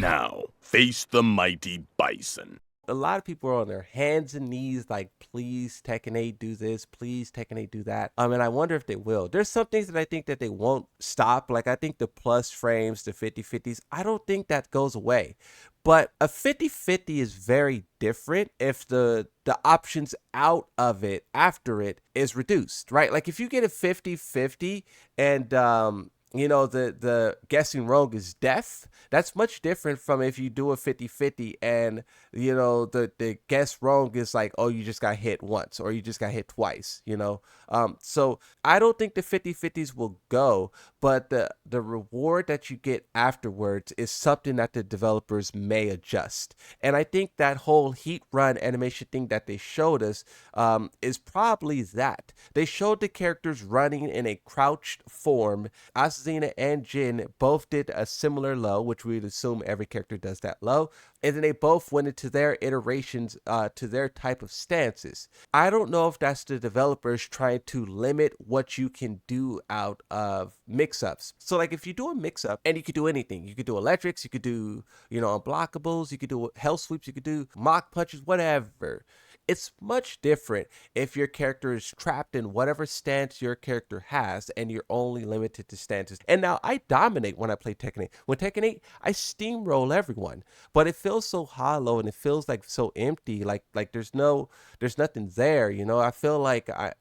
Now, face the mighty bison. A lot of people are on their hands and knees like, please Tekken 8 do this, please Tekken 8 do that. And I wonder if they will. There's some things that I think that they won't stop. Like I think the plus frames, the 50/50s, I don't think that goes away. But a 50/50 is very different if the options out of it after it is reduced, right? Like if you get a 50/50 and the guessing wrong is death, that's much different from if you do a 50/50 and the guess wrong is like, oh, you just got hit once or you just got hit twice. So I don't think the 50/50s will go, but the reward that you get afterwards is something that the developers may adjust. And I think that whole heat run animation thing that they showed us is probably that. They showed the characters running in a crouched form. Asuna and Jin both did a similar low, which we'd assume every character does that low. And then they both went into their iterations to their type of stances. I don't know if that's the developers trying to limit what you can do out of mix-ups. So like if you do a mix-up and you could do anything, you could do electrics, you could do, unblockables, you could do hell sweeps, you could do mock punches, whatever. It's much different if your character is trapped in whatever stance your character has and you're only limited to stances. And now I dominate when I play Tekken 8. When Tekken 8, I steamroll everyone, but it feels so hollow and it feels like so empty. Like there's nothing there. I feel like I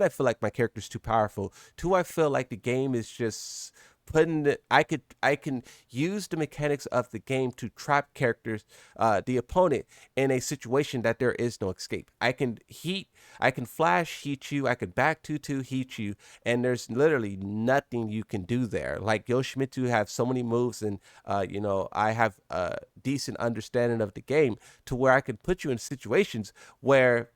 feel like my character's too powerful. Two, I feel like the game is just I can use the mechanics of the game to trap the opponent in a situation that there is no escape. I can flash heat you, I can back 2-2 heat you, and there's literally nothing you can do there. Like Yoshimitsu have so many moves, and I have a decent understanding of the game to where I can put you in situations where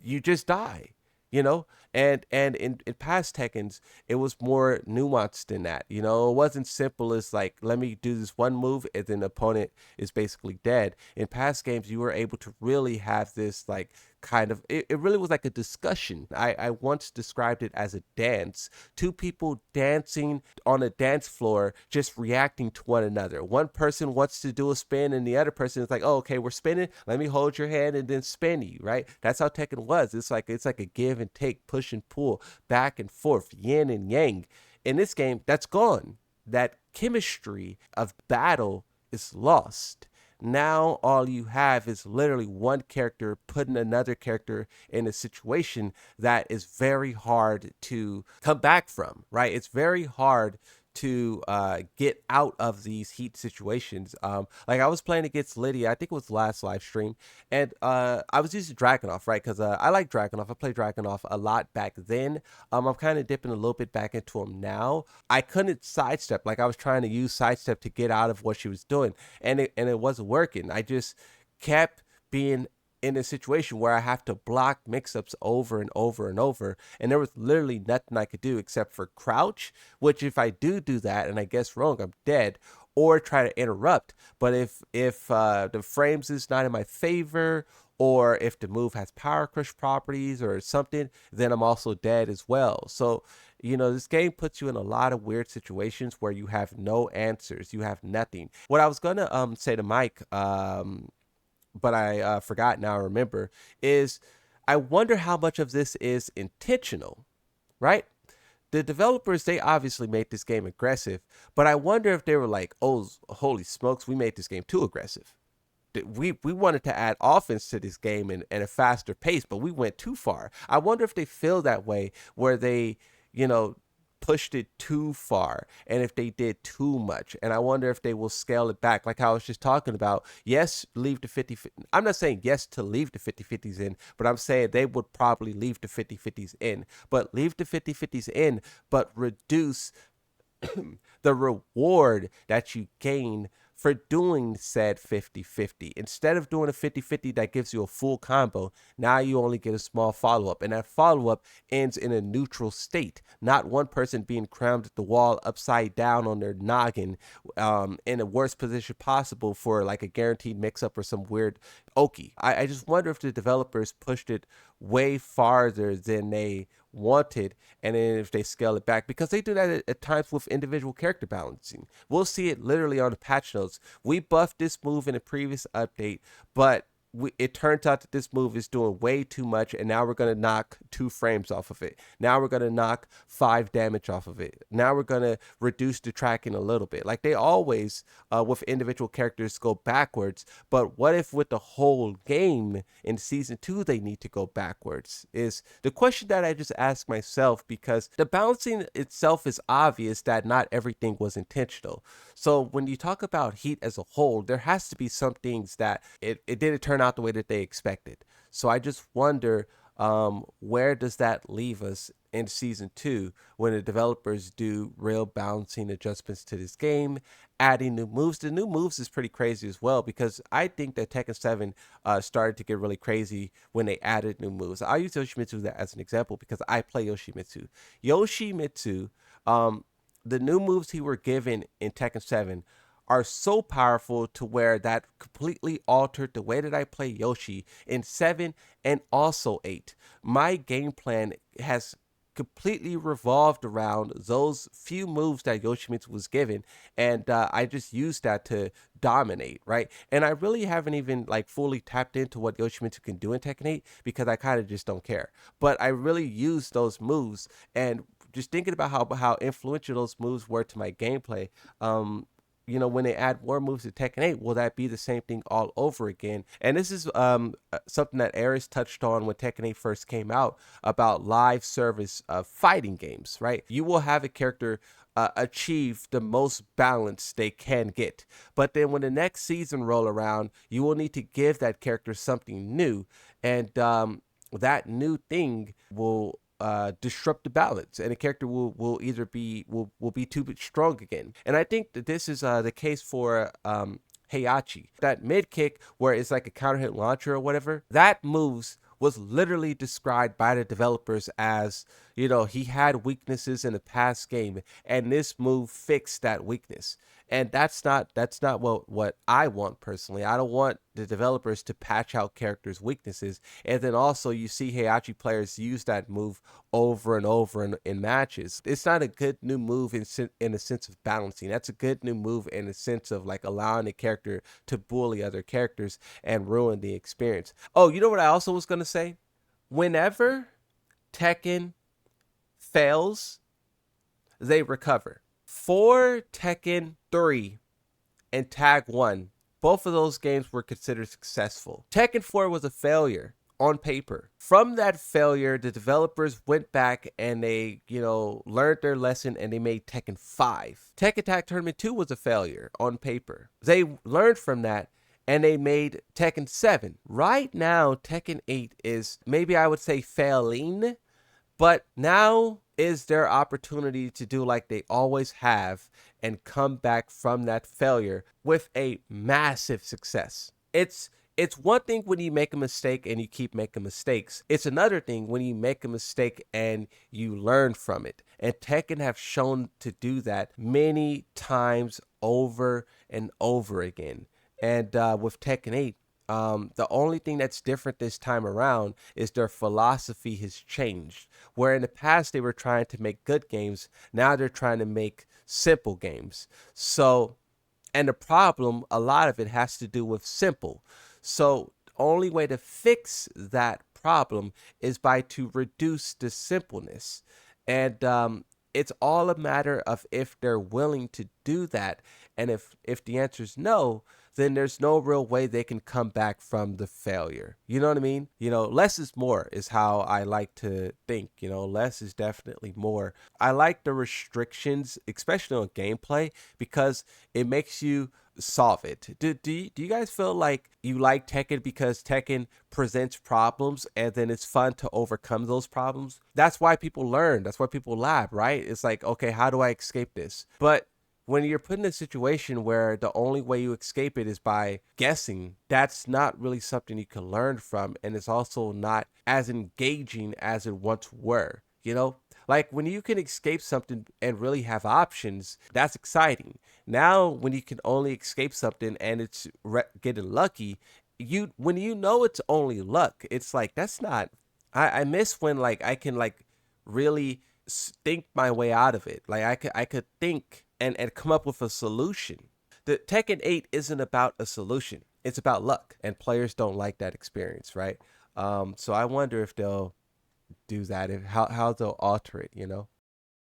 you just die, you know and in past Tekkens it was more nuanced than that. It wasn't simple as like, let me do this one move and then the opponent is basically dead. In past games you were able to really have this like kind of it really was like a discussion. I once described it as a dance, two people dancing on a dance floor, just reacting to one another. One person wants to do a spin and the other person is like, oh, okay, we're spinning, let me hold your hand and then spin you, right? That's how Tekken was. It's like a give and take, push and pull, back and forth, yin and yang. In this game, that's gone. That chemistry of battle is lost. Now all you have is literally one character putting another character in a situation that is very hard to come back from, right? It's very hard to get out of these heat situations. Like I was playing against Lydia, I think it was the last live stream, and I was using Dragonoff, right? Because I like Dragonoff. I played Dragonoff a lot back then. I'm kind of dipping a little bit back into him now. I couldn't sidestep. Like I was trying to use sidestep to get out of what she was doing, and it wasn't working. I just kept being in a situation where I have to block mix-ups over and over and over, and there was literally nothing I could do except for crouch, which if I do that and I guess wrong, I'm dead, or try to interrupt. But if the frames is not in my favor, or if the move has power crush properties or something, then I'm also dead as well. So this game puts you in a lot of weird situations where you have no answers, you have nothing. What I was gonna say to Mike, but I forgot, now I remember, is I wonder how much of this is intentional, right? The developers, they obviously made this game aggressive, but I wonder if they were like, oh, holy smokes, we made this game too aggressive. We wanted to add offense to this game and a faster pace, but we went too far. I wonder if they feel that way, where they, pushed it too far and if they did too much. And I wonder if they will scale it back, like I was just talking about. Yes, leave the 50. I'm not saying yes to leave the 50/50s in, but I'm saying they would probably leave the 50/50s in, but leave the 50/50s in, but reduce the reward that you gain for doing said 50/50. Instead of doing a 50/50 that gives you a full combo, now you only get a small follow-up, and that follow-up ends in a neutral state, not one person being crammed at the wall upside down on their noggin, in the worst position possible for like a guaranteed mix-up or some weird okie. I just wonder if the developers pushed it way farther than they wanted, and then if they scale it back, because they do that at times with individual character balancing. We'll see it literally on the patch notes goes, we buffed this move in a previous update, but it turns out that this move is doing way too much, and now we're going to knock 2 frames off of it. Now we're going to knock 5 damage off of it. Now we're going to reduce the tracking a little bit. Like they always, with individual characters, go backwards. But what if with the whole game in season 2 they need to go backwards? Is the question that I just ask myself, because the balancing itself is obvious that not everything was intentional. So when you talk about Heat as a whole, there has to be some things that it didn't turn out the way that they expected. So I just wonder, where does that leave us in season 2 when the developers do real balancing adjustments to this game, adding new moves? The new moves is pretty crazy as well, because I think that Tekken 7 started to get really crazy when they added new moves. I'll use Yoshimitsu as an example because I play Yoshimitsu. Yoshimitsu, the new moves he were given in Tekken 7 are so powerful to where that completely altered the way that I play Yoshi in 7 and also 8. My game plan has completely revolved around those few moves that Yoshimitsu was given, and I just used that to dominate, right? And I really haven't even like fully tapped into what Yoshimitsu can do in Tekken 8 because I kind of just don't care. But I really used those moves, and just thinking about how influential those moves were to my gameplay, when they add more moves to Tekken 8, will that be the same thing all over again? And this is something that Aris touched on when Tekken 8 first came out about live service fighting games, right? You will have a character achieve the most balance they can get. But then when the next season roll around, you will need to give that character something new. And that new thing will disrupt the balance, and the character will either be will be too strong again. And I think that this is the case for Heihachi. That mid kick where it's like a counter hit launcher or whatever, that moves was literally described by the developers as, he had weaknesses in the past game, and this move fixed that weakness. And that's not what I want personally. I don't want the developers to patch out characters' weaknesses. And then also you see Heihachi players use that move over and over in matches. It's not a good new move in a sense of balancing. That's a good new move in a sense of like allowing the character to bully other characters and ruin the experience. Oh, you know what I also was going to say? Whenever Tekken fails, they recover. For Tekken 3 and Tag 1, both of those games were considered successful. Tekken 4 was a failure on paper. From that failure, the developers went back and they, learned their lesson and they made Tekken 5. Tekken Tag Tournament 2 was a failure on paper. They learned from that and they made Tekken 7. Right now, Tekken 8 is, maybe I would say, failing, but now is their opportunity to do like they always have and come back from that failure with a massive success. It's one thing when you make a mistake and you keep making mistakes. It's another thing when you make a mistake and you learn from it. And Tekken have shown to do that many times over and over again. And with Tekken 8, the only thing that's different this time around is their philosophy has changed. Where in the past they were trying to make good games, now they're trying to make simple games. So, and the problem, a lot of it has to do with simple. So, the only way to fix that problem is by to reduce the simpleness. And it's all a matter of if they're willing to do that. And if the answer is no, then there's no real way they can come back from the failure. You know what I mean? Less is more is how I like to think. Less is definitely more. I like the restrictions, especially on gameplay, because it makes you solve it. Do you guys feel like you like Tekken because Tekken presents problems and then it's fun to overcome those problems? That's why people learn. That's why people lab, right? It's like, okay, how do I escape this? But when you're put in a situation where the only way you escape it is by guessing, that's not really something you can learn from, and it's also not as engaging as it once were, Like when you can escape something and really have options, that's exciting. Now, when you can only escape something and it's getting lucky, when it's only luck, it's like, that's not, I miss when like I can like really think my way out of it. Like I could think and come up with a solution. the Tekken 8 isn't about a solution. It's about luck, and players don't like that experience, right? So I wonder if they'll do that, if how they'll alter it, you know?